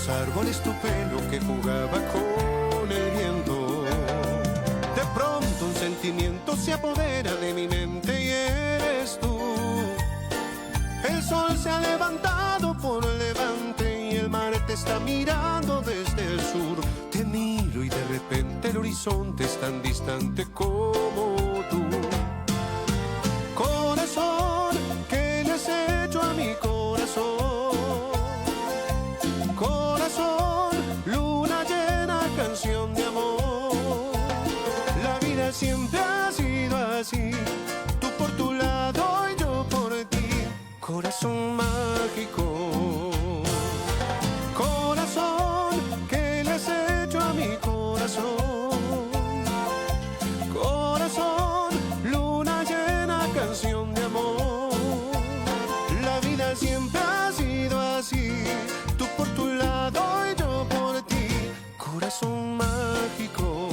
los árboles tu pelo que jugaba con el viento. De pronto un sentimiento se apodera de mi mente y eres tú. El sol se ha levantado por levante y el mar te está mirando desde el sur. Te miro y de repente el horizonte es tan distante como tú. Corazón, ¿qué le has hecho a mi corazón? Corazón, luna llena, canción de amor. La vida siempre ha sido así, tú por tu lado y yo por ti. Corazón mágico, corazón, ¿qué le has hecho a mi corazón? Corazón, luna llena, canción de amor. La vida siempre ha sido así, tú por tu lado y yo por ti. Corazón mágico.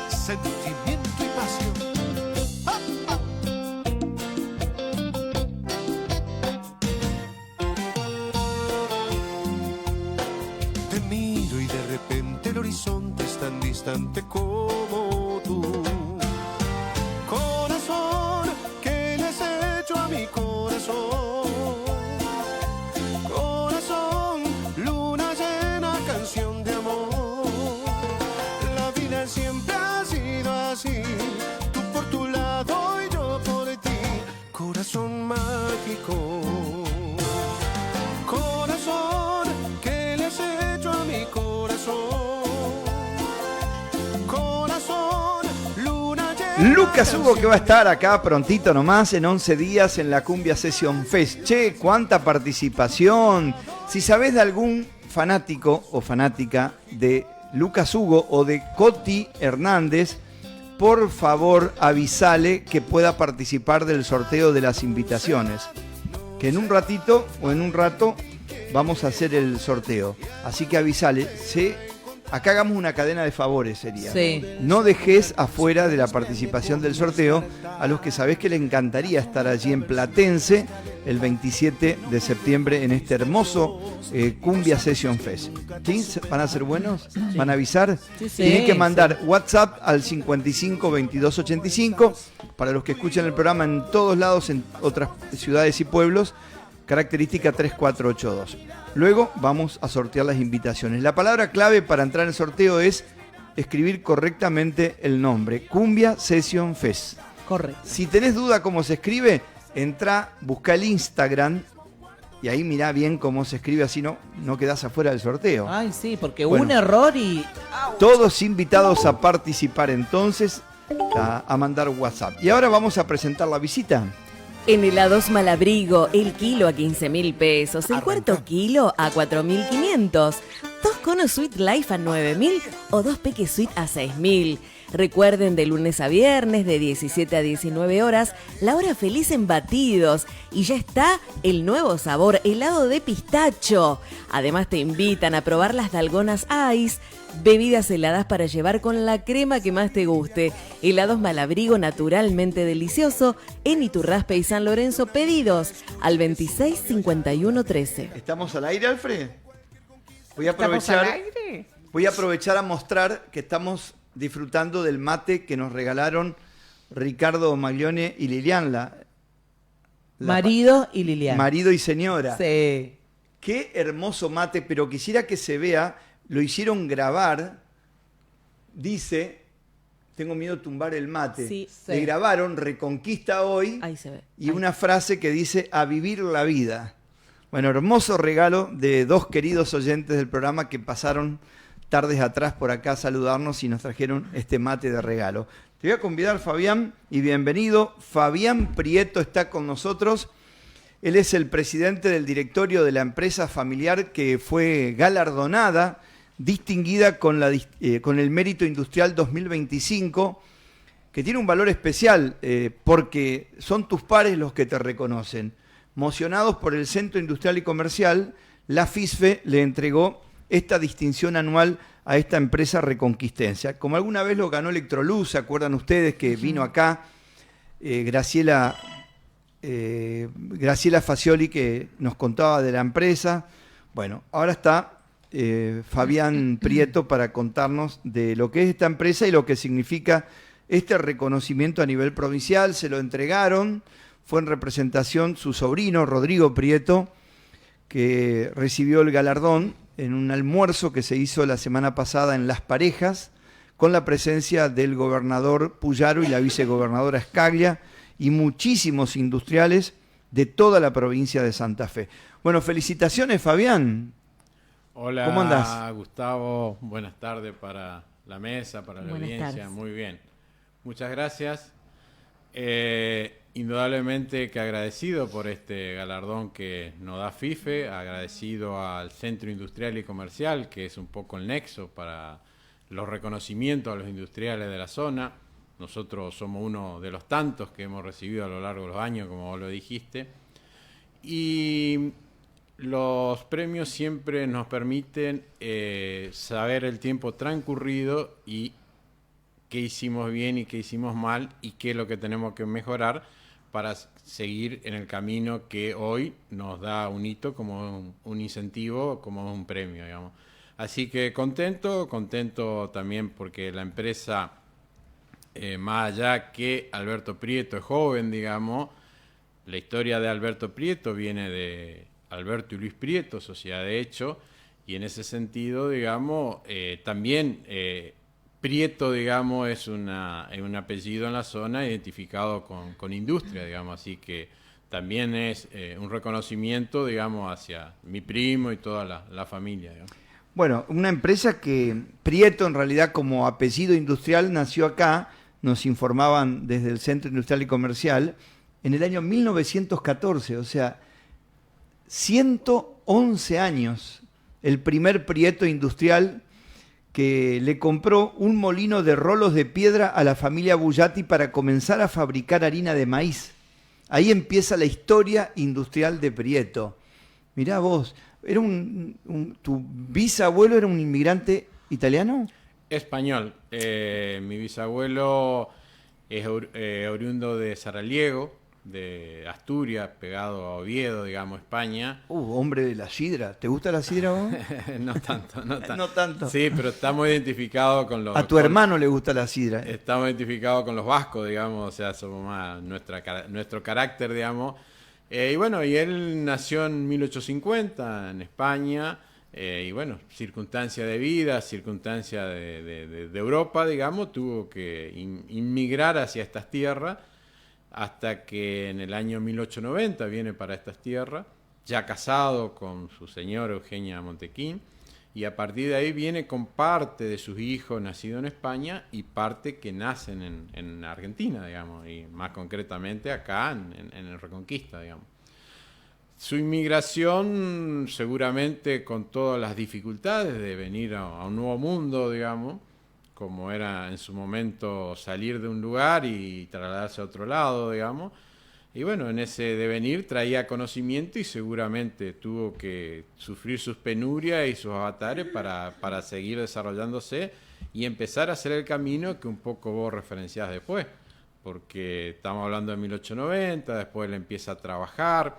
Sentimiento y pasión. ¡Ah! ¡Ah! Te miro y de repente el horizonte es tan distante como tú. Corazón, ¿qué le has hecho a mi corazón? Corazón, luna llena, canción de amor. La vida siempre así, tú por tu lado y yo por ti. Corazón mágico, corazón, ¿qué le has hecho a mi corazón? Corazón, luna llena. Lucas Hugo, que va a estar acá prontito nomás en 11 días en la Cumbia Session Fest. Che, cuánta participación. Si sabés de algún fanático o fanática de Lucas Hugo o de Coti Hernández, por favor avisale que pueda participar del sorteo de las invitaciones, que en un ratito o en un rato vamos a hacer el sorteo, así que avisale. Acá hagamos una cadena de favores, sería. Sí. No dejes afuera de la participación del sorteo a los que sabés que le encantaría estar allí en Platense el 27 de septiembre en este hermoso Cumbia Session Fest. ¿Sí? ¿Van a ser buenos? ¿Van a avisar? Sí, sí. Tienen que mandar WhatsApp al 55 22 85 para los que escuchan el programa en todos lados, en otras ciudades y pueblos, característica 3482. Luego vamos a sortear las invitaciones. La palabra clave para entrar en el sorteo es escribir correctamente el nombre, Cumbia Session Fest. Correcto. Si tenés duda cómo se escribe, entra, busca el Instagram y ahí mirá bien cómo se escribe, así no quedás afuera del sorteo. Ay, sí, porque Bueno, un error y... todos invitados a participar entonces, a mandar WhatsApp. Y ahora vamos a presentar la visita. En helados Malabrigo, el kilo a 15.000 pesos, el cuarto kilo a 4.500, 2 conos Sweet Life a 9.000 o 2 peques Sweet a 6.000. Recuerden, de lunes a viernes, de 17 a 19 horas, la hora feliz en batidos. Y ya está el nuevo sabor, helado de pistacho. Además te invitan a probar las dalgonas Ice, bebidas heladas para llevar con la crema que más te guste. Helados Malabrigo, naturalmente delicioso, en Iturraspe y San Lorenzo. Pedidos al 26 51 13. ¿Estamos al aire, Alfred? Voy a ¿Estamos aprovechar, al aire? voy a aprovechar a mostrar que estamos disfrutando del mate que nos regalaron Ricardo Maglione y Lilian, Marido y Liliana. marido y señora. Sí. Qué hermoso mate, pero quisiera que se vea, lo hicieron grabar, dice, tengo miedo de tumbar el mate. Sí. Le grabaron Reconquista Hoy Ahí se ve. y una frase que dice a vivir la vida. Bueno, hermoso regalo de dos queridos oyentes del programa que pasaron tardes atrás por acá a saludarnos y nos trajeron este mate de regalo. Te voy a convidar, Fabián, y bienvenido. Fabián Prieto está con nosotros. Él es el presidente del directorio de la empresa familiar que fue galardonada, distinguida con el Mérito Industrial 2025, que tiene un valor especial porque son tus pares los que te reconocen. Mocionados por el Centro Industrial y Comercial, la FISFE le entregó esta distinción anual a esta empresa reconquistense. Como alguna vez lo ganó Electroluz, ¿se acuerdan ustedes que vino acá Graciela Facioli, que nos contaba de la empresa? Bueno, ahora está Fabián Prieto para contarnos de lo que es esta empresa y lo que significa este reconocimiento a nivel provincial. Se lo entregaron, fue en representación su sobrino Rodrigo Prieto, que recibió el galardón en un almuerzo que se hizo la semana pasada en Las Parejas, con la presencia del gobernador Puyaro y la vicegobernadora Scaglia y muchísimos industriales de toda la provincia de Santa Fe. Bueno, felicitaciones, Fabián. Hola, ¿cómo andás? Gustavo, buenas tardes para la mesa, para la Buenas audiencia, tardes. muy bien. Muchas gracias. Indudablemente que agradecido por este galardón que nos da FIFE, agradecido al Centro Industrial y Comercial, que es un poco el nexo para los reconocimientos a los industriales de la zona. Nosotros somos uno de los tantos que hemos recibido a lo largo de los años, como vos lo dijiste. Y los premios siempre nos permiten saber el tiempo transcurrido y qué hicimos bien y qué hicimos mal y qué es lo que tenemos que mejorar para seguir en el camino que hoy nos da un hito como un incentivo, como un premio, digamos. Así que contento también porque la empresa, más allá que Alberto Prieto es joven, digamos, la historia de Alberto Prieto viene de Alberto y Luis Prieto, Sociedad de Hecho, y en ese sentido, digamos, también Prieto, digamos, es un apellido en la zona identificado con industria, digamos, así que también es un reconocimiento, digamos, hacia mi primo y toda la familia, digamos. Bueno, una empresa que Prieto en realidad como apellido industrial nació acá, nos informaban desde el Centro Industrial y Comercial, en el año 1914, o sea, 111 años, el primer Prieto industrial que le compró un molino de rolos de piedra a la familia Bullati para comenzar a fabricar harina de maíz. Ahí empieza la historia industrial de Prieto. Mirá vos, era ¿tu bisabuelo era un inmigrante italiano? Español. Mi bisabuelo es oriundo de Saraliego, de Asturias, pegado a Oviedo, digamos, España. Hombre de la sidra. ¿Te gusta la sidra vos? No tanto. No tanto. Sí, pero estamos identificados con los... A tu hermano le gusta la sidra. Estamos identificados con los vascos, digamos, o sea, somos más nuestro carácter, digamos. Y bueno, y él nació en 1850 en España, y bueno, circunstancia de vida, circunstancia de Europa, digamos, tuvo que inmigrar hacia estas tierras, hasta que en el año 1890 viene para estas tierras, ya casado con su señora Eugenia Montequín, y a partir de ahí viene con parte de sus hijos nacidos en España y parte que nacen en Argentina, digamos, y más concretamente acá en el Reconquista, digamos. Su inmigración, seguramente con todas las dificultades de venir a un nuevo mundo, digamos, como era en su momento salir de un lugar y trasladarse a otro lado, digamos. Y bueno, en ese devenir traía conocimiento y seguramente tuvo que sufrir sus penurias y sus avatares para seguir desarrollándose y empezar a hacer el camino que un poco vos referenciás después. Porque estamos hablando de 1890, después él empieza a trabajar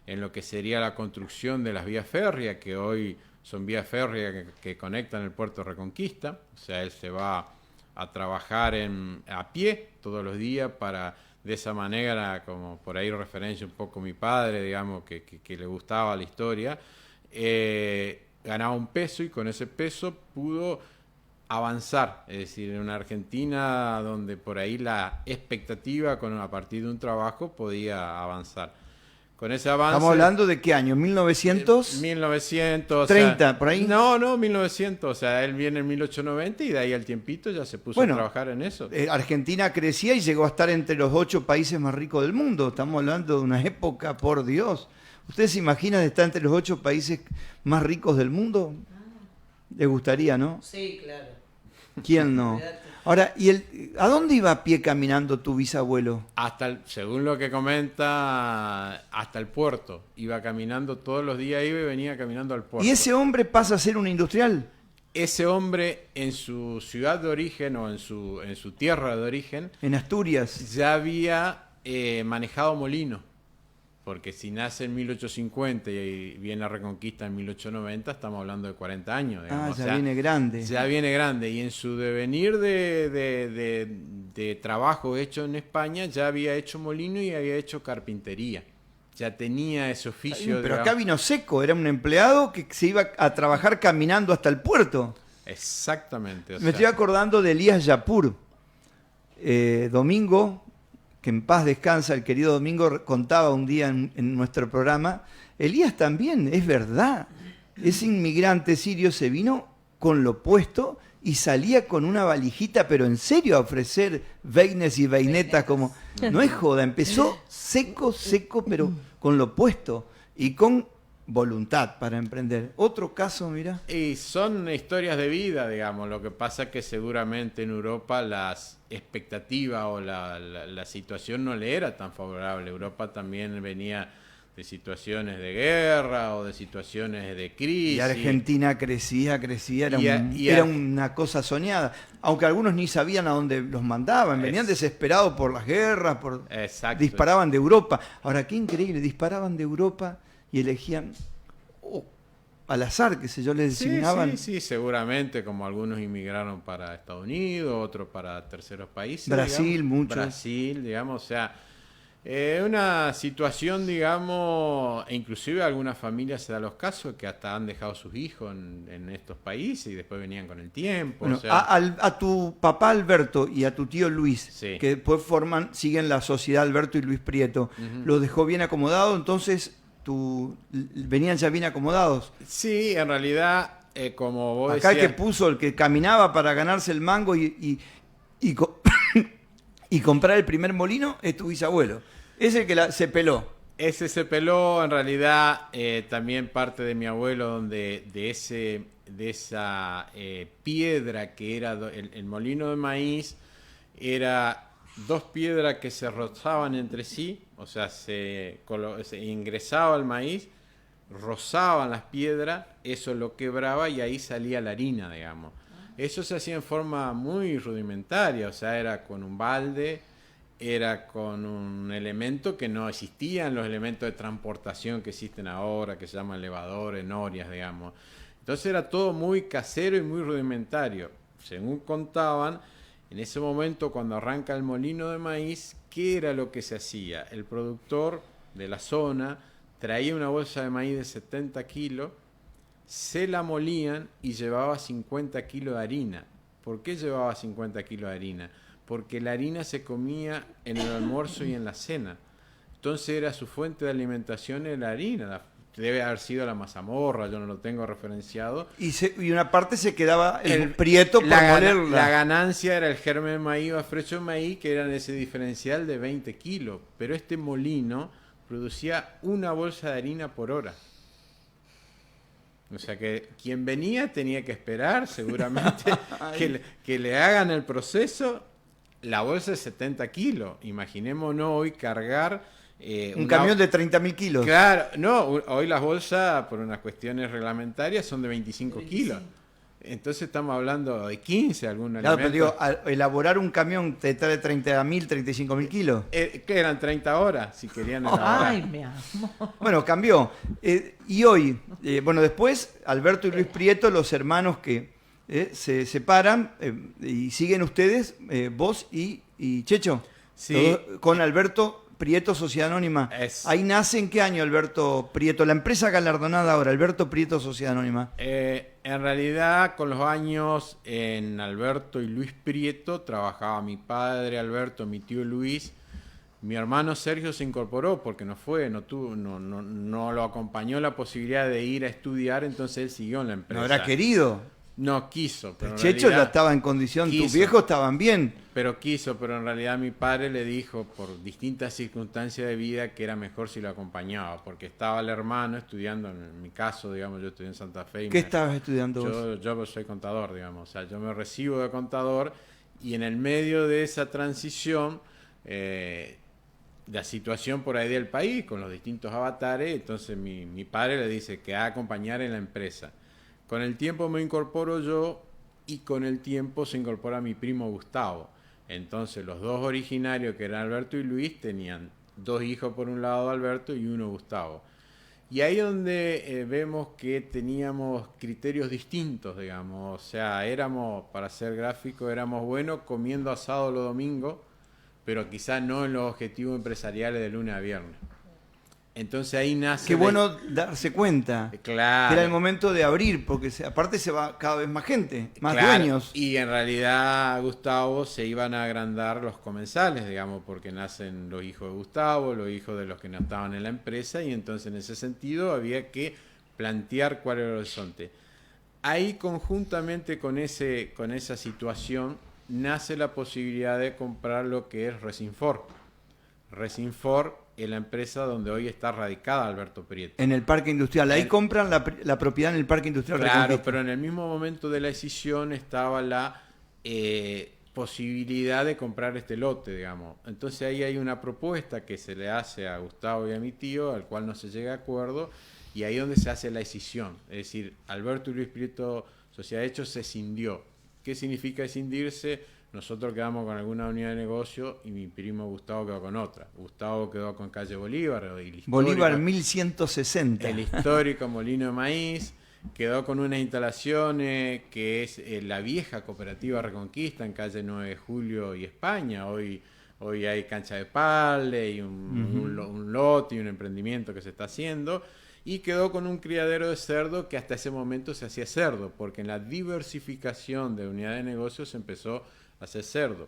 en lo que sería la construcción de las vías férreas, que hoy son vías férreas que conectan el puerto Reconquista. O sea, él se va a trabajar a pie todos los días para, de esa manera, como por ahí referencia un poco mi padre, digamos, que le gustaba la historia, ganaba un peso y con ese peso pudo avanzar. Es decir, en una Argentina donde por ahí la expectativa a partir de un trabajo podía avanzar. Con ese avance... ¿Estamos hablando de qué año? ¿1900? 1930, 30, por ahí. No, 1900. O sea, él viene en 1890 y de ahí al tiempito ya se puso a trabajar en eso. Argentina crecía y llegó a estar entre los 8 países más ricos del mundo. Estamos hablando de una época, por Dios. ¿Ustedes se imaginan estar entre los 8 países más ricos del mundo? Les gustaría, ¿no? Sí, claro. ¿Quién no? Ahora, ¿a dónde iba a pie caminando tu bisabuelo? Según lo que comenta, hasta el puerto. Iba caminando todos los días, iba y venía caminando al puerto. ¿Y ese hombre pasa a ser un industrial? ese hombre en su ciudad de origen o en su tierra de origen En Asturias. ya había manejado molino. Porque si nace en 1850 y viene la Reconquista en 1890, estamos hablando de 40 años. Digamos. Ya viene grande. Ya viene grande. Y en su devenir de trabajo hecho en España, ya había hecho molino y había hecho carpintería. Ya tenía ese oficio. Pero acá vino seco, era un empleado que se iba a trabajar caminando hasta el puerto. Exactamente. Me estoy acordando de Elías Yapur. Domingo, que en paz descansa, el querido Domingo contaba un día en nuestro programa, Elías también, es verdad, ese inmigrante sirio se vino con lo puesto y salía con una valijita, pero en serio, a ofrecer veines y veinetas, como, no es joda, empezó seco, pero con lo puesto y con voluntad para emprender. Otro caso, mira. Y son historias de vida, digamos. Lo que pasa es que seguramente en Europa las expectativas o la situación no le era tan favorable. Europa también venía de situaciones de guerra o de situaciones de crisis. Y Argentina crecía, era una cosa soñada. Aunque algunos ni sabían a dónde los mandaban, venían desesperados por las guerras, disparaban de Europa. Ahora, qué increíble, disparaban de Europa y elegían al azar, qué sé yo, les designaban. Sí, seguramente, como algunos inmigraron para Estados Unidos, otros para terceros países. Brasil, muchos. Brasil, digamos, o sea, una situación, digamos, e inclusive algunas familias se da los casos que hasta han dejado sus hijos en estos países y después venían con el tiempo. Bueno, o sea, a tu papá Alberto y a tu tío Luis, Sí. que después siguen la sociedad Alberto y Luis Prieto, los dejó bien acomodados, entonces venían ya bien acomodados. sí, en realidad, como vos Acá decías... el que caminaba para ganarse el mango y comprar el primer molino es tu bisabuelo. Es el que se peló. Ese se peló, en realidad, también parte de mi abuelo, donde de esa piedra que era el molino de maíz, era 2 piedras que se rozaban entre sí, o sea, se ingresaba el maíz, rozaban las piedras, eso lo quebraba y ahí salía la harina, digamos. Eso se hacía en forma muy rudimentaria, o sea, era con un balde, era con un elemento que no existían los elementos de transportación que existen ahora, que se llaman elevadores, norias, digamos. Entonces era todo muy casero y muy rudimentario. Según contaban, en ese momento cuando arranca el molino de maíz, ¿qué era lo que se hacía? El productor de la zona traía una bolsa de maíz de 70 kilos, se la molían y llevaba 50 kilos de harina. ¿Por qué llevaba 50 kilos de harina? Porque la harina se comía en el almuerzo y en la cena. Entonces era su fuente de alimentación en la harina. Debe haber sido la mazamorra, yo no lo tengo referenciado. Y una parte se quedaba el prieto por molerla. La ganancia era el germen de maíz o frecho de maíz, que eran ese diferencial de 20 kilos. Pero este molino producía una bolsa de harina por hora. O sea que quien venía tenía que esperar seguramente que le hagan el proceso. La bolsa de 70 kilos. Imaginémonos hoy cargar... un camión de 30.000 kilos. Claro, no, hoy las bolsas, por unas cuestiones reglamentarias, son de 25 kilos. Entonces estamos hablando de 15, algún Claro, pero alimento. digo, elaborar un camión te trae 30.000, 35.000 kilos. Que eran 30 horas, si querían elaborar. Ay, me amo. Bueno, cambió. Y hoy, bueno, después, Alberto y Luis Prieto, los hermanos que se separan y siguen ustedes, vos y Checho. Sí. Todos con Alberto Prieto, Sociedad Anónima. Ahí nace, ¿en qué año Alberto Prieto? La empresa galardonada ahora, Alberto Prieto, Sociedad Anónima. En realidad, con los años, en Alberto y Luis Prieto, trabajaba mi padre Alberto, mi tío Luis. Mi hermano Sergio se incorporó porque no lo acompañó la posibilidad de ir a estudiar, entonces él siguió en la empresa. ¿No habrá querido? No quiso. Pero Checho ya estaba en condición, tus viejos estaban bien. Pero en realidad mi padre le dijo, por distintas circunstancias de vida, que era mejor si lo acompañaba, porque estaba el hermano estudiando, en mi caso, digamos, yo estudié en Santa Fe. ¿Qué estabas estudiando vos? Yo soy contador, digamos, o sea, yo me recibo de contador y en el medio de esa transición, la situación por ahí del país, con los distintos avatares, entonces mi padre le dice que va a acompañar en la empresa. Con el tiempo me incorporo yo y con el tiempo se incorpora mi primo Gustavo. Entonces los dos originarios, que eran Alberto y Luis, tenían 2 hijos por un lado, Alberto, y 1 Gustavo. Y ahí donde vemos que teníamos criterios distintos, digamos. O sea, para ser gráfico, éramos buenos comiendo asado los domingos, pero quizás no en los objetivos empresariales de lunes a viernes. Entonces ahí nace... Qué bueno darse cuenta. Claro. Que era el momento de abrir, porque aparte se va cada vez más gente, más Claro, dueños. y en realidad, Gustavo, se iban a agrandar los comensales, digamos, porque nacen los hijos de Gustavo, los hijos de los que no estaban en la empresa, y entonces en ese sentido había que plantear cuál era el horizonte. Ahí, conjuntamente con esa situación, nace la posibilidad de comprar lo que es Resinfor. Resinfor es la empresa donde hoy está radicada Alberto Prieto. En el parque industrial. Ahí compran la propiedad en el parque industrial. Claro, Reconquista. pero en el mismo momento de la decisión estaba la posibilidad de comprar este lote, digamos. Entonces ahí hay una propuesta que se le hace a Gustavo y a mi tío, al cual no se llega a acuerdo, y ahí es donde se hace la decisión. Es decir, Alberto y Luis Prieto Sociedad de Hecho se escindió. ¿Qué significa escindirse? Nosotros quedamos con alguna unidad de negocio y mi primo Gustavo quedó con otra. Gustavo quedó con calle Bolívar. Bolívar 1160. El histórico molino de maíz. Quedó con unas instalaciones que es la vieja cooperativa Reconquista en calle 9 de Julio y España. Hoy hay cancha de pádel y un lote y un emprendimiento que se está haciendo. Y quedó con un criadero de cerdo que hasta ese momento se hacía cerdo, porque en la diversificación de unidad de negocios se empezó a hacer cerdo.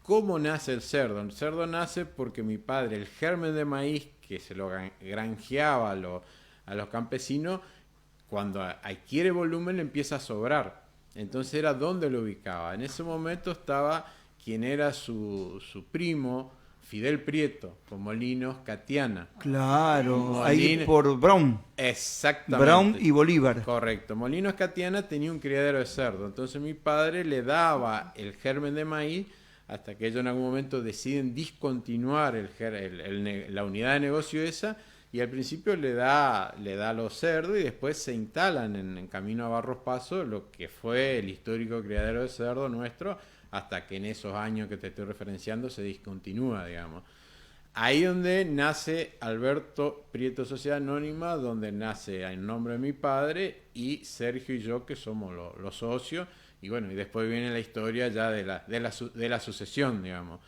¿Cómo nace el cerdo? El cerdo nace porque mi padre, el germen de maíz que se lo granjeaba a los campesinos, cuando adquiere volumen le empieza a sobrar. Entonces era donde lo ubicaba. En ese momento estaba quien era su primo, Fidel Prieto, con Molinos Catiana. Claro, ahí por Brown. Exactamente. Brown y Bolívar. Correcto. Molinos Catiana tenía un criadero de cerdo. Entonces mi padre le daba el germen de maíz hasta que ellos en algún momento deciden discontinuar la unidad de negocio esa, y al principio le da los cerdos y después se instalan en Camino a Barros Paso lo que fue el histórico criadero de cerdo nuestro, hasta que en esos años que te estoy referenciando se discontinúa, digamos. Ahí donde nace Alberto Prieto Sociedad Anónima, donde nace en nombre de mi padre y Sergio y yo, que somos los socios, y bueno, y después viene la historia ya de la sucesión, digamos.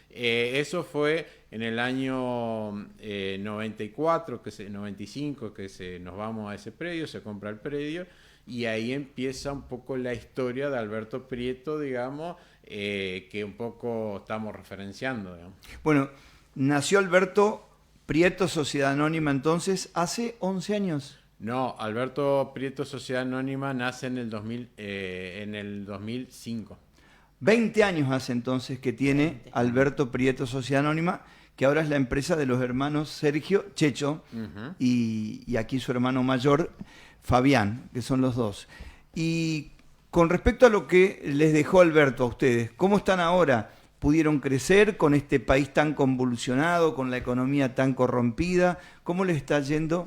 Eso fue en el año 94, 95, que nos vamos a ese predio, se compra el predio, y ahí empieza un poco la historia de Alberto Prieto, digamos, que un poco estamos referenciando, digamos. Bueno, nació Alberto Prieto Sociedad Anónima entonces hace 11 años. No, Alberto Prieto Sociedad Anónima nace en el 2005. 20 años hace entonces que tiene Alberto Prieto Sociedad Anónima, que ahora es la empresa de los hermanos Sergio Checho y aquí su hermano mayor Fabián, que son los dos. Y con respecto a lo que les dejó Alberto a ustedes, ¿cómo están ahora? ¿Pudieron crecer con este país tan convulsionado, con la economía tan corrompida? ¿Cómo les está yendo?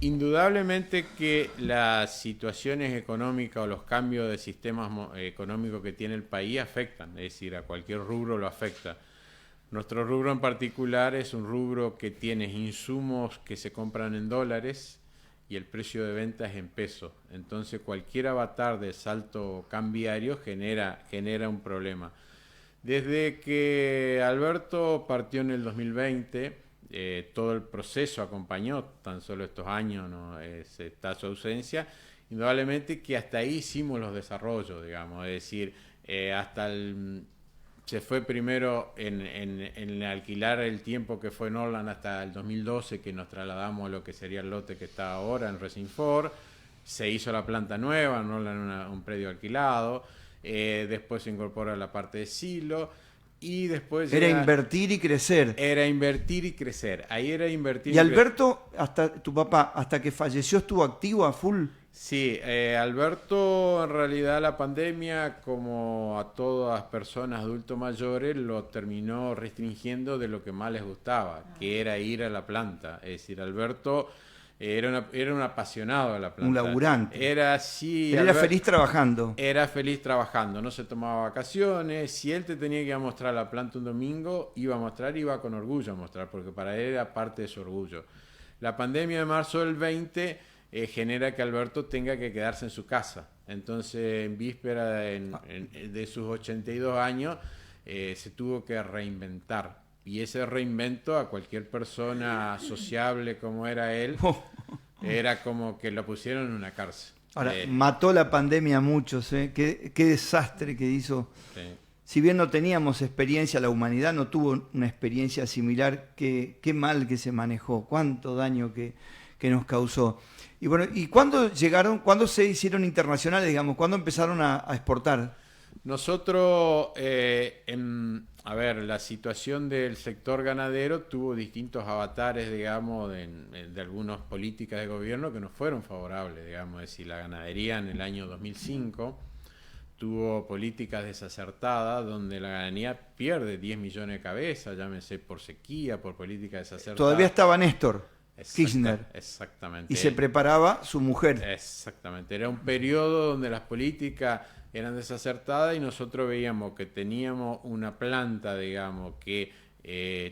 Indudablemente que las situaciones económicas o los cambios de sistemas económicos que tiene el país afectan, es decir, a cualquier rubro lo afecta. Nuestro rubro en particular es un rubro que tiene insumos que se compran en dólares y el precio de venta es en pesos. Entonces cualquier avatar de salto cambiario genera un problema. Desde que Alberto partió en el 2020, todo el proceso acompañó tan solo estos años, ¿no? Está su ausencia, indudablemente que hasta ahí hicimos los desarrollos, digamos, es decir, se fue primero en alquilar el tiempo que fue en Orland hasta el 2012, que nos trasladamos a lo que sería el lote que está ahora en Resinfor, se hizo la planta nueva, en Orland un predio alquilado, después se incorpora la parte de silo, y después era invertir y crecer. Era invertir y crecer. Ahí era invertir. ¿Y Alberto, tu papá, hasta que falleció, estuvo activo a full? Sí, Alberto, en realidad la pandemia, como a todas las personas adultos mayores, lo terminó restringiendo de lo que más les gustaba, que era ir a la planta. Es decir, Alberto Era un apasionado de la planta. Un laburante. Era así. Pero era feliz trabajando. Era feliz trabajando, no se tomaba vacaciones. Si él te tenía que ir a mostrar la planta un domingo, iba a mostrar, iba con orgullo a mostrar, porque para él era parte de su orgullo. La pandemia de marzo del 20 genera que Alberto tenga que quedarse en su casa. Entonces, en víspera de sus 82 años, se tuvo que reinventar. Y ese reinvento a cualquier persona sociable como era él, era como que lo pusieron en una cárcel. Ahora, mató la pandemia a muchos, ¿eh? Qué desastre que hizo. Sí. Si bien no teníamos experiencia, la humanidad no tuvo una experiencia similar, qué mal que se manejó, cuánto daño que nos causó. Y bueno, ¿y cuándo se hicieron internacionales, digamos? ¿Cuándo empezaron a exportar? Nosotros, la situación del sector ganadero tuvo distintos avatares, digamos, de algunas políticas de gobierno que no fueron favorables, digamos. Es decir, la ganadería en el año 2005 tuvo políticas desacertadas donde la ganadería pierde 10 millones de cabezas, llámese por sequía, por política desacertada. Todavía estaba Néstor Kirchner. Exactamente. Y se preparaba su mujer. Exactamente. Era un periodo donde las políticas eran desacertadas y nosotros veíamos que teníamos una planta, digamos, que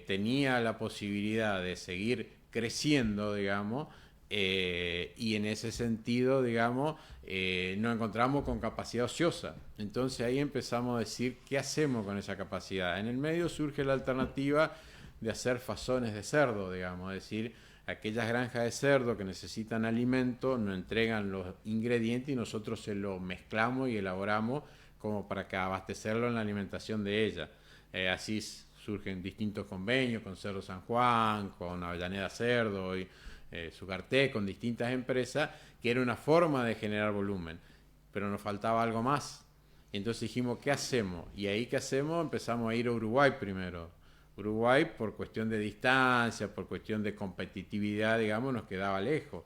tenía la posibilidad de seguir creciendo, digamos, y en ese sentido, digamos, nos encontramos con capacidad ociosa. Entonces ahí empezamos a decir, ¿qué hacemos con esa capacidad? En el medio surge la alternativa de hacer fazones de cerdo, digamos, es decir, aquellas granjas de cerdo que necesitan alimento nos entregan los ingredientes y nosotros se los mezclamos y elaboramos como para que abastecerlo en la alimentación de ellas. Así surgen distintos convenios con Cerdo San Juan, con Avellaneda Cerdo y Sugarté, con distintas empresas, que era una forma de generar volumen, pero nos faltaba algo más. Y entonces dijimos, ¿qué hacemos? Y ahí, ¿qué hacemos? Empezamos a ir a Uruguay primero. Uruguay, por cuestión de distancia, por cuestión de competitividad, digamos, nos quedaba lejos.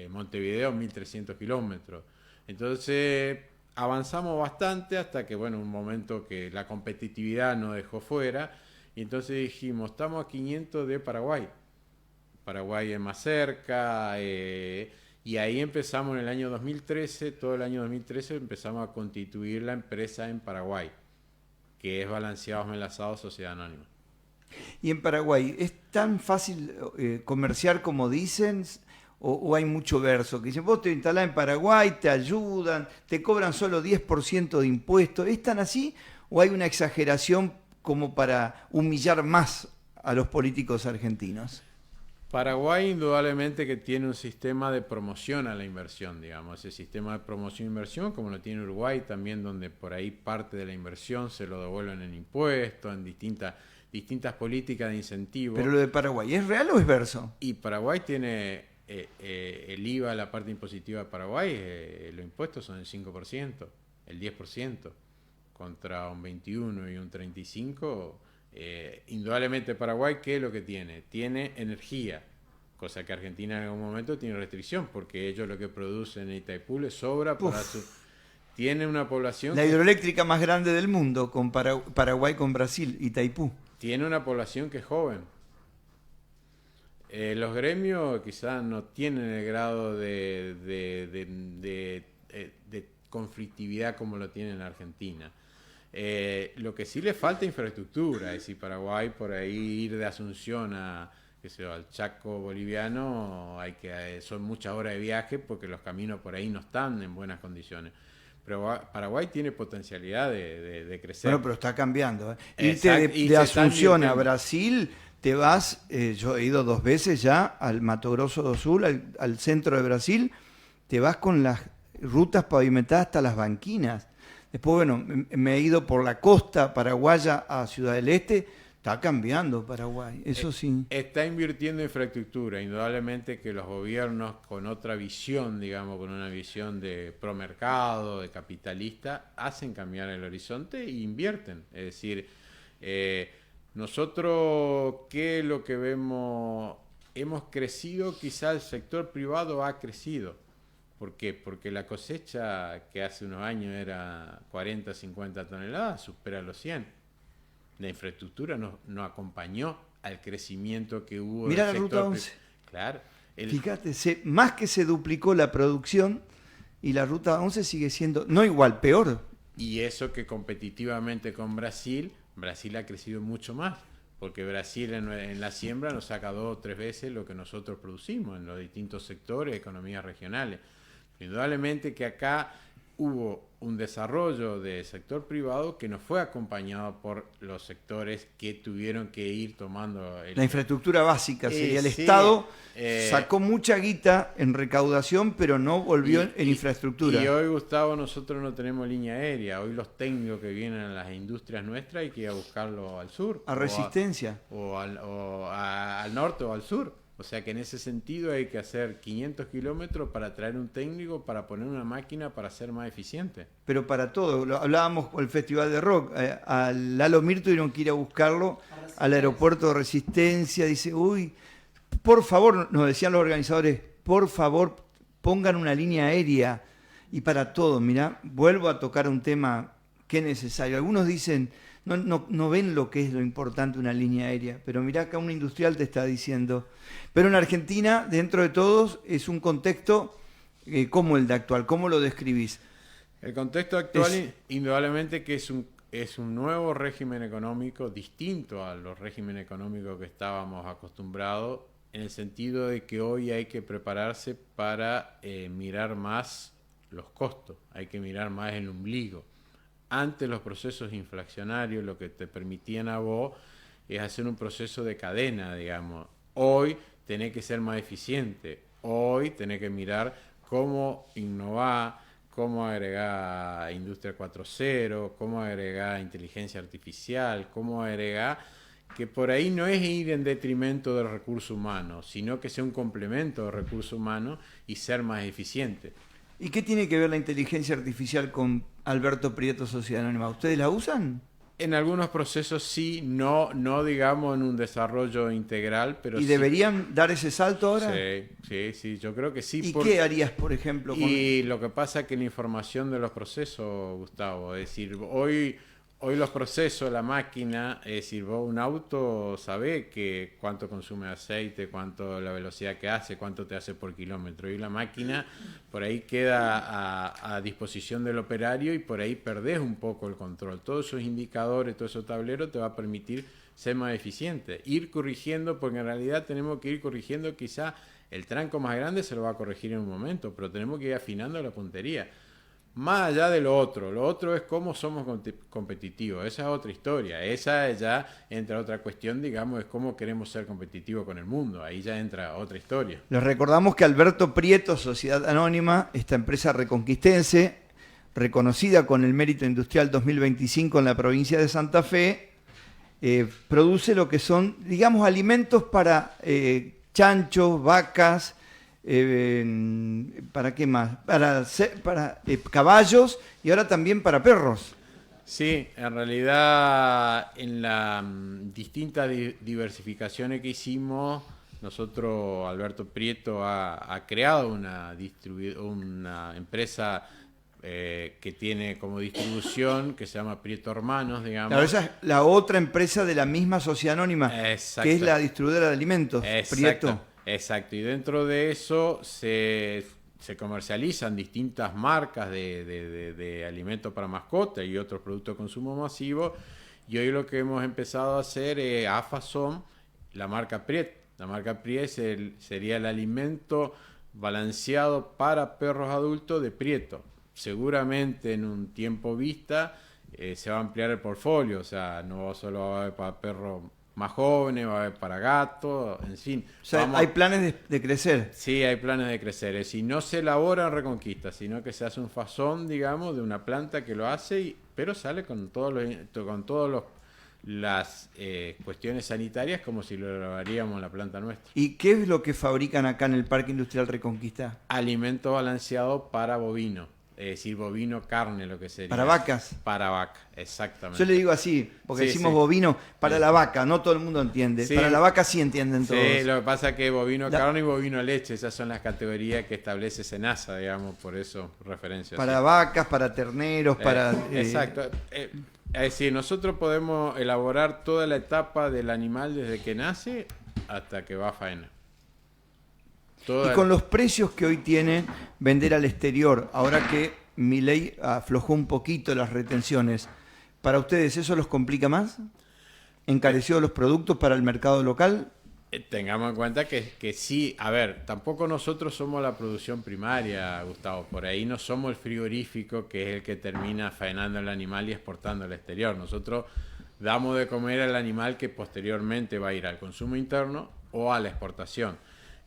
Montevideo, 1.300 kilómetros. Entonces, avanzamos bastante hasta que, bueno, un momento que la competitividad nos dejó fuera, y entonces dijimos, estamos a 500 de Paraguay. Paraguay es más cerca, y ahí empezamos en el año 2013, todo el año 2013 empezamos a constituir la empresa en Paraguay, que es Balanceados Melazados Sociedad Anónima. ¿Y en Paraguay es tan fácil comerciar como dicen? ¿O hay mucho verso? Que dicen, vos te instalás en Paraguay, te ayudan, te cobran solo 10% de impuestos. ¿Es tan así? ¿O hay una exageración como para humillar más a los políticos argentinos? Paraguay indudablemente que tiene un sistema de promoción a la inversión, digamos, ese sistema de promoción e inversión, como lo tiene Uruguay también, donde por ahí parte de la inversión se lo devuelven en impuestos, en distintas políticas de incentivo. Pero lo de Paraguay, ¿es real o es verso? Y Paraguay tiene el IVA, la parte impositiva de Paraguay, los impuestos son el 5%, el 10%, contra un 21 y un 35%. Indudablemente Paraguay, ¿qué es lo que tiene? Tiene energía, cosa que Argentina en algún momento tiene restricción, porque ellos lo que producen en Itaipú les sobra para su... Tiene una población... La hidroeléctrica más grande del mundo, con Paraguay con Brasil, Itaipú. Tiene una población que es joven. Los gremios quizás no tienen el grado de conflictividad como lo tiene en Argentina. Lo que sí le falta infraestructura, es decir, Paraguay por ahí ir de Asunción al Chaco boliviano, son muchas horas de viaje porque los caminos por ahí no están en buenas condiciones. Pero Paraguay tiene potencialidad de crecer. Bueno, pero está cambiando. Irte de Asunción a Brasil, te vas, yo he ido 2 veces ya al Mato Grosso do Sul, al centro de Brasil, te vas con las rutas pavimentadas hasta las banquinas. Después, bueno, me he ido por la costa paraguaya a Ciudad del Este. Está cambiando Paraguay, eso sí. Está invirtiendo en infraestructura. Indudablemente que los gobiernos con otra visión, digamos, con una visión de promercado, de capitalista, hacen cambiar el horizonte e invierten. Es decir, nosotros, ¿qué es lo que vemos? Hemos crecido, quizá el sector privado ha crecido. ¿Por qué? Porque la cosecha que hace unos años era 40, 50 toneladas, supera los 100. La infraestructura no acompañó al crecimiento que hubo. Mira la ruta 11. Claro. Fíjate, más que se duplicó la producción y la ruta 11 sigue siendo, no igual, peor. Y eso que competitivamente con Brasil ha crecido mucho más, porque Brasil en la siembra nos saca 2 o 3 veces lo que nosotros producimos en los distintos sectores, economías regionales. Indudablemente que acá hubo un desarrollo del sector privado que no fue acompañado por los sectores que tuvieron que ir tomando... La infraestructura básica sería el sí, Estado sacó mucha guita en recaudación, pero no volvió en infraestructura. Y hoy, Gustavo, nosotros no tenemos línea aérea. Hoy los técnicos que vienen a las industrias nuestras hay que ir a buscarlo al sur. A Resistencia. O al norte o al sur. O sea que en ese sentido hay que hacer 500 kilómetros para traer un técnico, para poner una máquina para ser más eficiente. Pero para todo, hablábamos con el Festival de Rock, a Lalo Mir tuvieron que ir a buscarlo al aeropuerto de Resistencia, dice, uy, por favor, nos decían los organizadores, por favor, pongan una línea aérea, y para todo, mirá, vuelvo a tocar un tema que es necesario. Algunos dicen, no ven lo que es lo importante una línea aérea, pero mirá acá un industrial te está diciendo. Pero en Argentina, dentro de todos, es un contexto como el de actual. ¿Cómo lo describís? El contexto actual, indudablemente que es un nuevo régimen económico distinto a los regímenes económicos que estábamos acostumbrados, en el sentido de que hoy hay que prepararse para mirar más los costos, hay que mirar más el ombligo. Antes los procesos inflacionarios lo que te permitían a vos es hacer un proceso de cadena, digamos. Hoy tenés que ser más eficiente, hoy tenés que mirar cómo innovar, cómo agregar Industria 4.0, cómo agregar inteligencia artificial, cómo agregar, que por ahí no es ir en detrimento del recurso humano, sino que sea un complemento del recurso humano y ser más eficiente. ¿Y qué tiene que ver la inteligencia artificial con Alberto Prieto Sociedad Anónima? ¿Ustedes la usan? En algunos procesos sí, no digamos en un desarrollo integral, pero ¿Y sí. ¿Deberían dar ese salto ahora? Sí, yo creo que sí. ¿Y qué harías, por ejemplo? Y lo que pasa es que la información de los procesos, Gustavo, es decir, hoy los procesos, la máquina, es decir, vos un auto sabe que cuánto consume aceite, cuánto la velocidad que hace, cuánto te hace por kilómetro, y la máquina por ahí queda a disposición del operario y por ahí perdés un poco el control. Todos esos indicadores, todos esos tableros te va a permitir ser más eficiente, ir corrigiendo, porque en realidad tenemos que ir corrigiendo, quizá el tranco más grande se lo va a corregir en un momento, pero tenemos que ir afinando la puntería. Más allá de lo otro es cómo somos competitivos, esa es otra historia, esa ya entra otra cuestión, digamos, es cómo queremos ser competitivos con el mundo, ahí ya entra otra historia. Les recordamos que Alberto Prieto, Sociedad Anónima, esta empresa reconquistense, reconocida con el Mérito Industrial 2025 en la provincia de Santa Fe, produce lo que son, digamos, alimentos para chanchos, vacas, ¿para qué más? Para caballos y ahora también para perros. Sí, en realidad en las distintas diversificaciones que hicimos, nosotros, Alberto Prieto, ha creado una empresa que tiene como distribución, que se llama Prieto Hermanos, digamos. Claro, esa es la otra empresa de la misma sociedad anónima, Exacto. que es la distribuidora de alimentos, Prieto. Exacto, y dentro de eso se comercializan distintas marcas de alimentos para mascotas y otros productos de consumo masivo, y hoy lo que hemos empezado a hacer es AFASOM, la marca Priet. La marca Priet sería el alimento balanceado para perros adultos de Prieto. Seguramente en un tiempo vista se va a ampliar el portfolio, o sea, no solo va a haber para perros más jóvenes, va a haber para gatos, en fin. O sea, hay planes de crecer. Sí, hay planes de crecer. Es decir, no se elabora en Reconquista, sino que se hace un fasón, digamos, de una planta que lo hace, pero sale con todas las cuestiones sanitarias como si lo elaboraríamos en la planta nuestra. ¿Y qué es lo que fabrican acá en el Parque Industrial Reconquista? Alimento balanceado para bovino. Es decir, bovino carne, lo que sería. ¿Para vacas? Para vaca, exactamente. Yo le digo así, porque Sí, decimos sí. bovino para la vaca, no todo el mundo entiende. Sí. Para la vaca sí entienden todos. Sí, lo que pasa es que bovino carne y bovino leche, esas son las categorías que establece SENASA, digamos, por eso referencia. Para vacas, para terneros, para... Exacto. Es decir, nosotros podemos elaborar toda la etapa del animal desde que nace hasta que va a faena. Y con los precios que hoy tiene vender al exterior, ahora que Milei aflojó un poquito las retenciones, ¿para ustedes eso los complica más? ¿Encareció los productos para el mercado local? Tengamos en cuenta que sí, a ver, tampoco nosotros somos la producción primaria, Gustavo, por ahí no somos el frigorífico que es el que termina faenando el animal y exportando al exterior. Nosotros damos de comer al animal que posteriormente va a ir al consumo interno o a la exportación.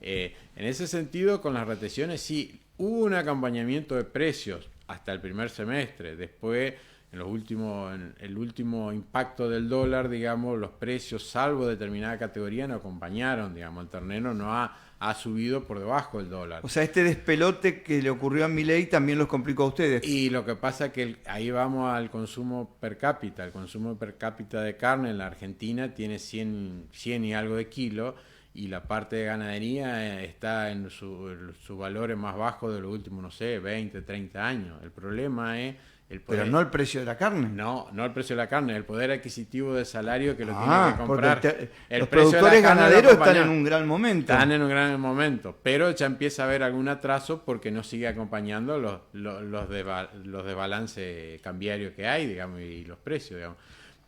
En ese sentido, con las retenciones sí, hubo un acompañamiento de precios hasta el primer semestre, después en el último impacto del dólar, digamos, los precios, salvo determinada categoría, no acompañaron, digamos, el ternero no ha subido por debajo del dólar. O sea, este despelote que le ocurrió a Milei también los complicó a ustedes. Y lo que pasa es que ahí vamos al consumo per cápita. El consumo per cápita de carne en la Argentina tiene 100 y algo de kilo, y la parte de ganadería está en sus valores más bajos de los últimos, no sé, 20, 30 años. El problema es el poder. Pero no el precio de la carne. No el precio de la carne, el poder adquisitivo de salario que lo tiene que comprar. Los productores ganaderos están en un gran momento. Están en un gran momento, pero ya empieza a haber algún atraso porque no sigue acompañando los desbalances cambiarios que hay, digamos, y los precios, digamos.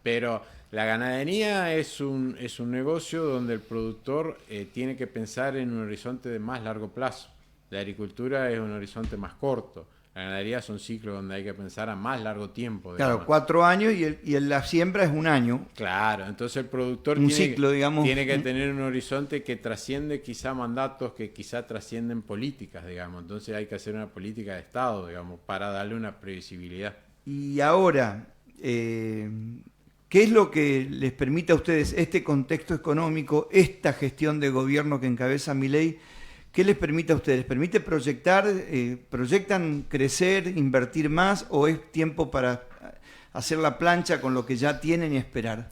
Pero la ganadería es un negocio donde el productor tiene que pensar en un horizonte de más largo plazo. La agricultura es un horizonte más corto. La ganadería son ciclos donde hay que pensar a más largo tiempo. Digamos. Claro, 4 años y la siembra es 1 año. Claro, entonces el productor tiene que tener un horizonte que trasciende quizá mandatos, que quizá trascienden políticas, digamos. Entonces hay que hacer una política de Estado, digamos, para darle una previsibilidad. Y ahora, ¿qué es lo que les permite a ustedes este contexto económico, esta gestión de gobierno que encabeza Milei? ¿Qué les permite a ustedes? ¿Les permite proyectar, proyectan crecer, invertir más, o es tiempo para hacer la plancha con lo que ya tienen y esperar?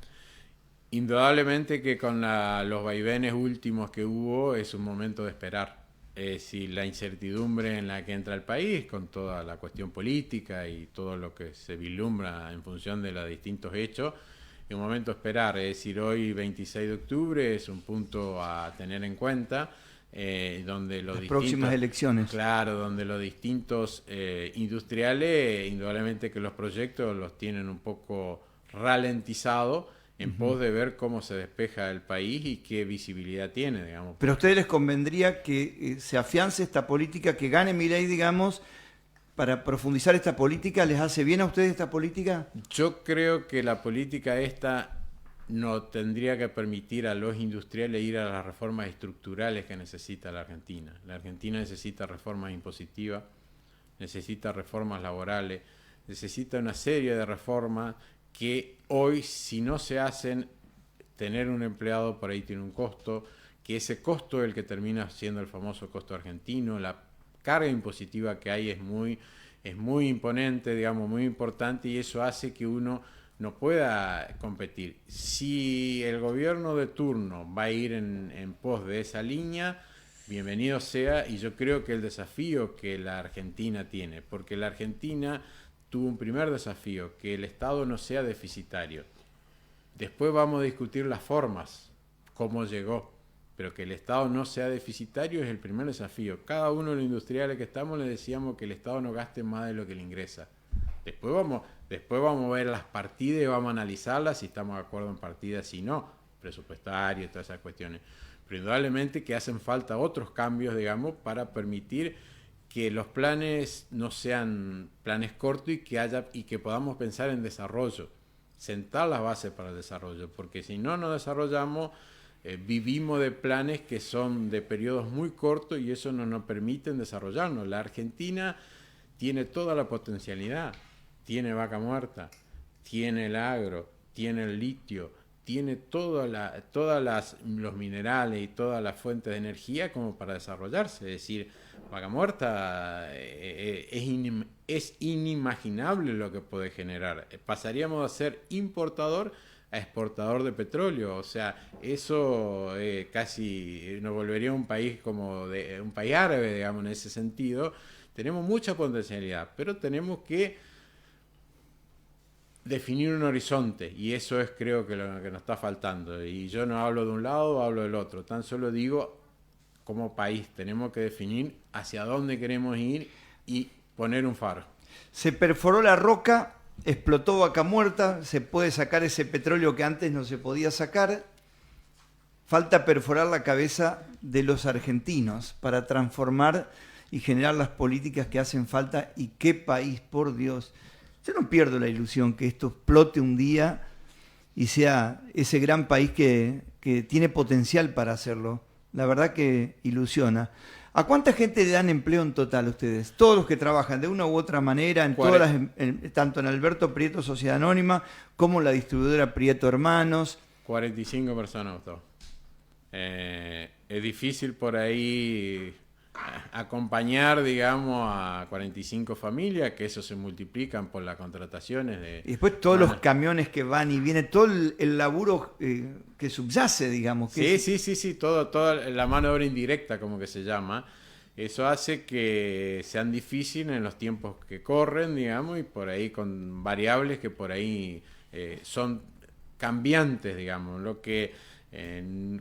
Indudablemente que con los vaivenes últimos que hubo es un momento de esperar. Si la incertidumbre en la que entra el país, con toda la cuestión política y todo lo que se vislumbra en función de los distintos hechos, es un momento de esperar. Es decir, hoy 26 de octubre es un punto a tener en cuenta. Donde las próximas elecciones. Claro, donde los distintos industriales, indudablemente que los proyectos los tienen un poco ralentizados en pos de ver cómo se despeja el país y qué visibilidad tiene, digamos. Pero a ustedes les convendría que se afiance esta política, que gane Milei, digamos, para profundizar esta política. ¿Les hace bien a ustedes esta política? Yo creo que la política esta no tendría que permitir a los industriales ir a las reformas estructurales que necesita la Argentina. La Argentina necesita reformas impositivas, necesita reformas laborales, necesita una serie de reformas que hoy, si no se hacen, tener un empleado por ahí tiene un costo, que ese costo es el que termina siendo el famoso costo argentino. La carga impositiva que hay es muy imponente, digamos, muy importante, y eso hace que uno no pueda competir. Si el gobierno de turno va a ir en pos de esa línea, bienvenido sea, y yo creo que el desafío que la Argentina tiene, porque la Argentina tuvo un primer desafío, que el Estado no sea deficitario. Después vamos a discutir las formas, cómo llegó, pero que el Estado no sea deficitario es el primer desafío. Cada uno de los industriales que estamos le decíamos que el Estado no gaste más de lo que le ingresa. Después vamos a ver las partidas y vamos a analizarlas si estamos de acuerdo en partidas, si no, presupuestario y todas esas cuestiones. Pero indudablemente que hacen falta otros cambios, digamos, para permitir que los planes no sean planes cortos y que podamos pensar en desarrollo, sentar las bases para el desarrollo, porque si no nos desarrollamos, vivimos de planes que son de periodos muy cortos y eso no nos permite desarrollarnos. La Argentina tiene toda la potencialidad. Tiene vaca muerta, tiene el agro, tiene el litio, tiene todos los minerales y todas las fuentes de energía como para desarrollarse. Es decir, vaca muerta es inimaginable lo que puede generar. Pasaríamos a ser importador a exportador de petróleo. O sea, eso casi nos volvería un país como un país árabe, digamos, en ese sentido. Tenemos mucha potencialidad, pero tenemos que definir un horizonte, y eso es, creo que lo que nos está faltando. Y yo no hablo de un lado, hablo del otro. Tan solo digo como país tenemos que definir hacia dónde queremos ir y poner un faro. Se perforó la roca, explotó Vaca Muerta, se puede sacar ese petróleo que antes no se podía sacar. Falta perforar la cabeza de los argentinos para transformar y generar las políticas que hacen falta. Y qué país, por Dios. Yo no pierdo la ilusión que esto explote un día y sea ese gran país que tiene potencial para hacerlo. La verdad que ilusiona. ¿A cuánta gente le dan empleo en total ustedes? Todos los que trabajan de una u otra manera, tanto en Alberto Prieto Sociedad Anónima, como la distribuidora Prieto Hermanos. 45 personas, Gustavo. Es difícil por ahí acompañar, digamos, a 45 familias, que eso se multiplican por las contrataciones. Y después todos los camiones que van y vienen, todo el laburo que subyace, digamos. Sí, toda la mano de obra indirecta, como que se llama. Eso hace que sean difíciles en los tiempos que corren, digamos, y por ahí con variables que por ahí son cambiantes, digamos. Lo que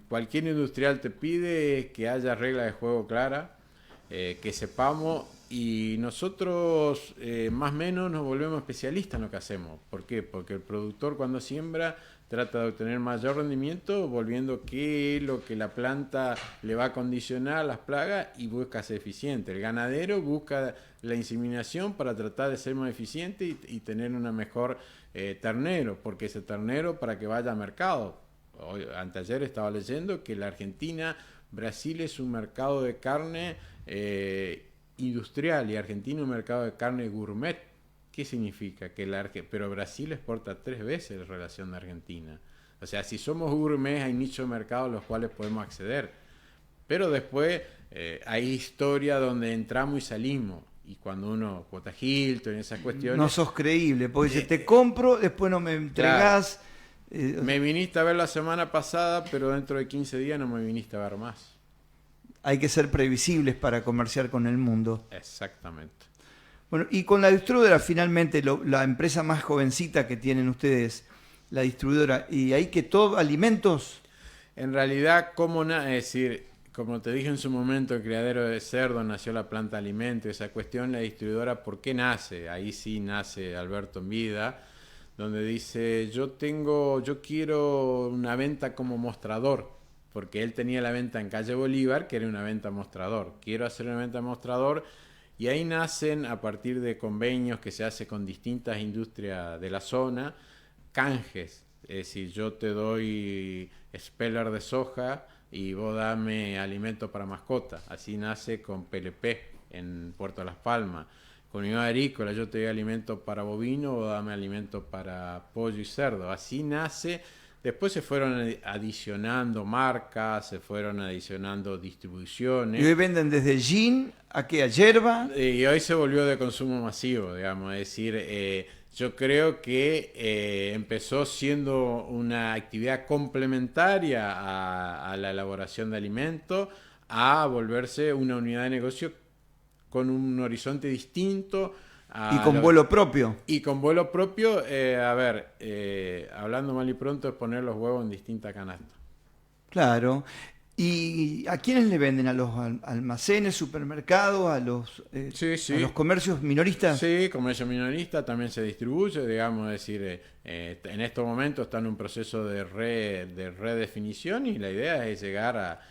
cualquier industrial te pide es que haya reglas de juego claras, que sepamos, y nosotros más o menos nos volvemos especialistas en lo que hacemos. ¿Por qué? Porque el productor cuando siembra trata de obtener mayor rendimiento volviendo qué es lo que la planta le va a condicionar las plagas y busca ser eficiente. El ganadero busca la inseminación para tratar de ser más eficiente y tener una mejor ternero, porque ese ternero para que vaya al mercado. Anteayer estaba leyendo que la Argentina, Brasil es un mercado de carne industrial y Argentina un mercado de carne gourmet. ¿Qué significa? Pero Brasil exporta 3 veces la relación de Argentina. O sea, si somos gourmet hay nichos de mercado a los cuales podemos acceder. Pero después hay historia donde entramos y salimos. Y cuando uno, cuota Hilton y esas cuestiones... No sos creíble, porque dice, te compro, después no me entregás... Claro. Me viniste a ver la semana pasada, pero dentro de 15 días no me viniste a ver más. Hay que ser previsibles para comerciar con el mundo. Exactamente. Bueno, y con la distribuidora, finalmente, la empresa más jovencita que tienen ustedes, la distribuidora, y ahí que todo, alimentos... En realidad, es decir, como te dije en su momento, el criadero de cerdo nació la planta de alimentos, esa cuestión, la distribuidora, ¿por qué nace? Ahí sí nace Alberto en vida, donde dice, yo quiero una venta como mostrador, porque él tenía la venta en calle Bolívar, que era una venta mostrador. Quiero hacer una venta mostrador, y ahí nacen, a partir de convenios que se hace con distintas industrias de la zona, canjes. Es decir, yo te doy speller de soja y vos dame alimento para mascota. Así nace con PLP en Puerto Las Palmas. Con Unión Agrícola, yo te doy alimento para bovino o dame alimento para pollo y cerdo. Así nace. Después se fueron adicionando marcas, se fueron adicionando distribuciones. Y hoy venden desde gin a yerba. Y hoy se volvió de consumo masivo, digamos. Es decir, yo creo que empezó siendo una actividad complementaria a la elaboración de alimentos, a volverse una unidad de negocio con un horizonte distinto. Y con vuelo propio. Y con vuelo propio, hablando mal y pronto, es poner los huevos en distintas canastas. Claro. ¿Y a quiénes le venden? ¿A los almacenes, supermercados, a los comercios minoristas? Sí, comercio minorista también se distribuye, digamos, es decir, en estos momentos está en un proceso de redefinición y la idea es llegar a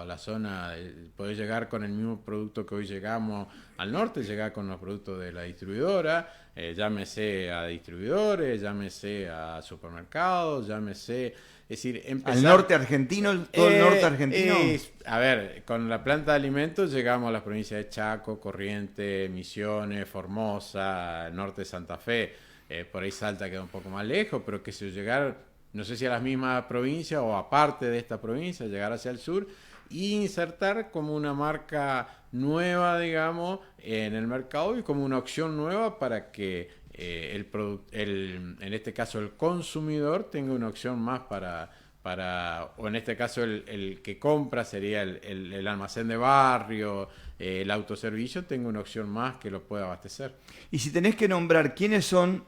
la zona, poder llegar con el mismo producto que hoy llegamos al norte, llegar con los productos de la distribuidora, llámese a distribuidores, llámese a supermercados, llámese, es decir, empezar... ¿Al norte argentino? ¿Todo el norte argentino? Con la planta de alimentos llegamos a las provincias de Chaco, Corrientes, Misiones, Formosa, el norte de Santa Fe, por ahí Salta queda un poco más lejos, pero que se llegar... No sé si a las mismas provincias o aparte de esta provincia, llegar hacia el sur e insertar como una marca nueva, digamos, en el mercado y como una opción nueva para que en este caso el consumidor tenga una opción más o en este caso el que compra sería el almacén de barrio, el autoservicio, tenga una opción más que lo pueda abastecer. Y si tenés que nombrar quiénes son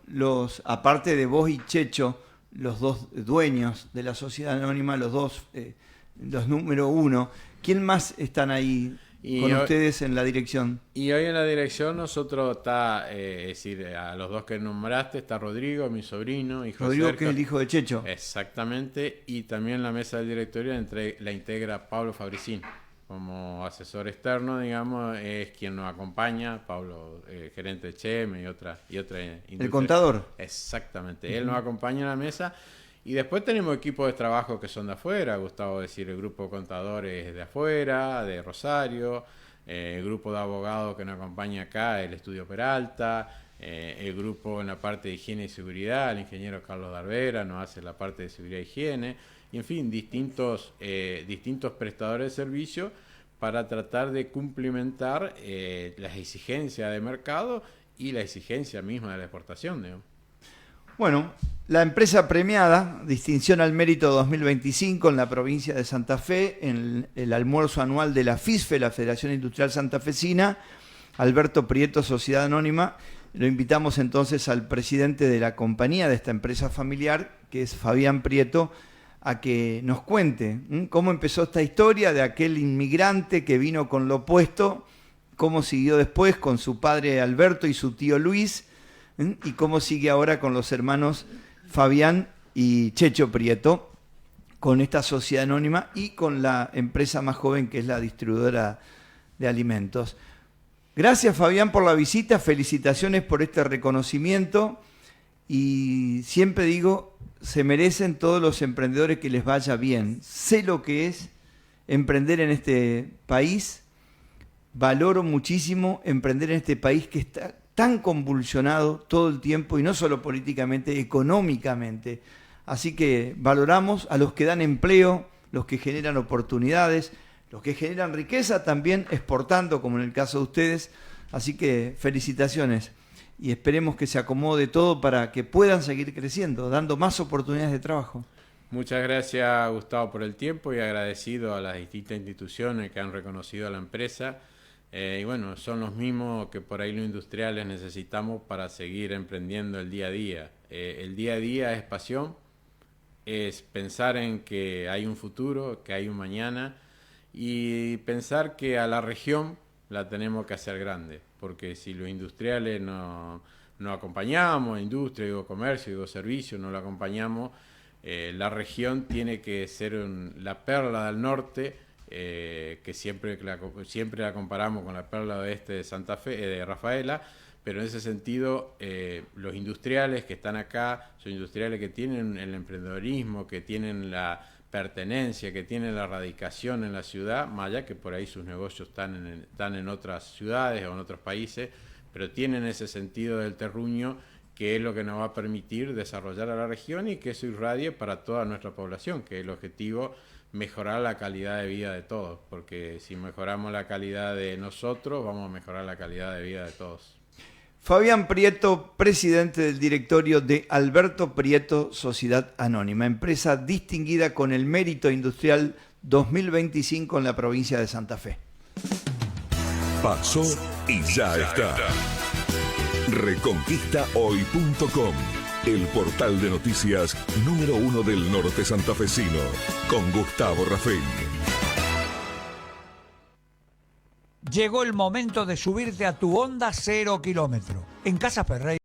aparte de vos y Checho, los dos dueños de la sociedad anónima, los número uno, ¿Quién más están ahí con ustedes en la dirección? Y hoy en la dirección nosotros está, es decir, a los dos que nombraste, está Rodrigo, mi sobrino, hijo Rodrigo, cerca. que es el hijo de Checho. Exactamente, y también la mesa del directorio la integra Pablo Fabricín. Como asesor externo, digamos, es quien nos acompaña, Pablo, gerente de Cheme y otra industria. ¿El contador? Exactamente, él nos acompaña en la mesa. Y después tenemos equipos de trabajo que son de afuera, Gustavo, decir, el grupo de contadores de afuera, de Rosario, el grupo de abogados que nos acompaña acá, el Estudio Peralta, el grupo en la parte de higiene y seguridad, el ingeniero Carlos Darvera nos hace la parte de seguridad e higiene, y en fin, distintos prestadores de servicio para tratar de cumplimentar las exigencias de mercado y la exigencia misma de la exportación, digamos. Bueno, la empresa premiada, distinción al mérito 2025 en la provincia de Santa Fe, en el almuerzo anual de la FISFE, la Federación Industrial Santafesina, Alberto Prieto, Sociedad Anónima. Lo invitamos entonces al presidente de la compañía de esta empresa familiar, que es Fabián Prieto, a que nos cuente cómo empezó esta historia de aquel inmigrante que vino con lo opuesto, cómo siguió después con su padre Alberto y su tío Luis, y cómo sigue ahora con los hermanos Fabián y Checho Prieto, con esta sociedad anónima y con la empresa más joven que es la distribuidora de alimentos. Gracias, Fabián, por la visita, felicitaciones por este reconocimiento, y siempre digo, se merecen todos los emprendedores que les vaya bien. Sé lo que es emprender en este país, valoro muchísimo emprender en este país que está tan convulsionado todo el tiempo, y no solo políticamente, económicamente. Así que valoramos a los que dan empleo, los que generan oportunidades, los que generan riqueza también exportando, como en el caso de ustedes. Así que felicitaciones, y esperemos que se acomode todo para que puedan seguir creciendo, dando más oportunidades de trabajo. Muchas gracias, Gustavo, por el tiempo, y agradecido a las distintas instituciones que han reconocido a la empresa. Y bueno, son los mismos que por ahí los industriales necesitamos para seguir emprendiendo el día a día. El día a día es pasión, es pensar en que hay un futuro, que hay un mañana, y pensar que a la región la tenemos que hacer grande, porque si los industriales no acompañamos, industria, digo comercio, digo servicio, no lo acompañamos, la región tiene que ser la perla del norte, que siempre la comparamos con la perla oeste de Santa Fe, de Rafaela, pero en ese sentido los industriales que están acá son industriales que tienen el emprendedorismo, que tienen la pertenencia, que tienen la radicación en la ciudad, más allá que por ahí sus negocios están en otras ciudades o en otros países, pero tienen ese sentido del terruño, que es lo que nos va a permitir desarrollar a la región y que eso irradie para toda nuestra población, que es el objetivo, mejorar la calidad de vida de todos, porque si mejoramos la calidad de nosotros, vamos a mejorar la calidad de vida de todos. Fabián Prieto, presidente del directorio de Alberto Prieto Sociedad Anónima, empresa distinguida con el Mérito Industrial 2025 en la provincia de Santa Fe. Pasó y ya está. Reconquistahoy.com, el portal de noticias número 1 del norte santafesino, con Gustavo Rafel. Llegó el momento de subirte a tu Honda 0 kilómetro. En Casa Ferreira